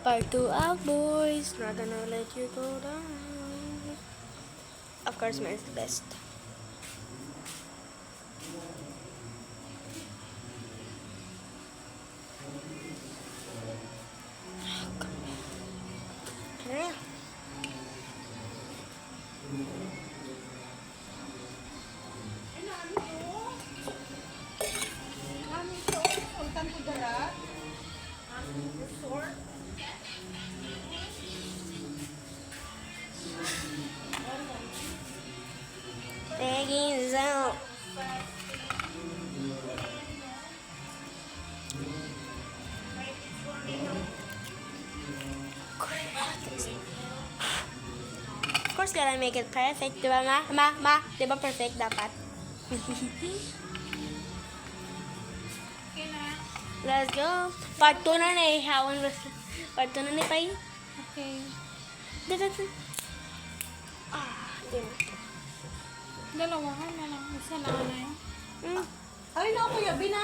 Part 2 out, boys. Not gonna let you go down. Of course, mine is the best. Yeah. Taking this out. Of course, gotta make it perfect, diba ma? Diba perfect dapat? Let's go. Part 2 na na eh. Part 2 na na pa eh. Okay. Diba? Dalawa ka na lang. Isa na na eh. Ay, na ako, yabi na.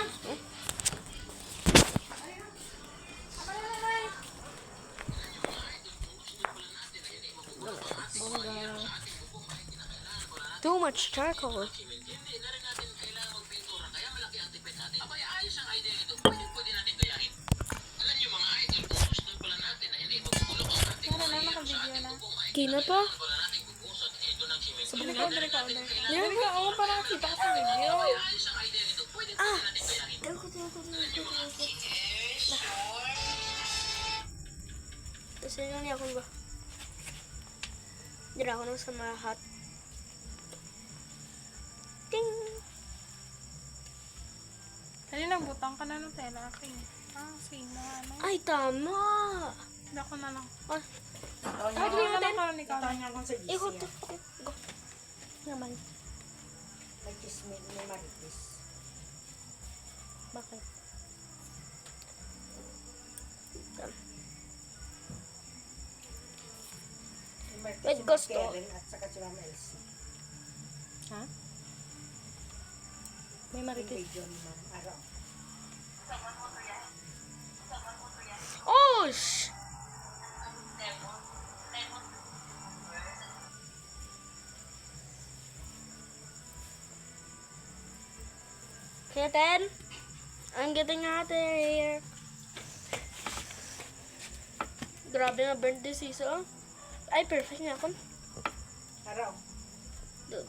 Too much charcoal. Ano na, naka-video na. Kino to? Dali ka, order. Yeah. Dali ka, oo, parang kita ko sa video. Ah! Tapos yun niya ako ba? Dira ako nang sa mga hot. Ting! Dali, nagbutang ka na ng tela, akin. Sino, ano. Ay, tama! Hindi ako na lang. Ah, Ay, gawin na lang natin. parang ikaw. Tanya ko sa GC. Ikot to. Go. Naman. Nag-chismin ni Marites. Bakit? Ni Marites, Wait, si gusto. Karen at saka si Mama Elsie. Ha? May Yung marites. video ni Ma'am Araw. Oh, sh! Kitten, I'm getting out of here. Grabe na burnt this season. Ay, perfect nga ako. Araw. Dude.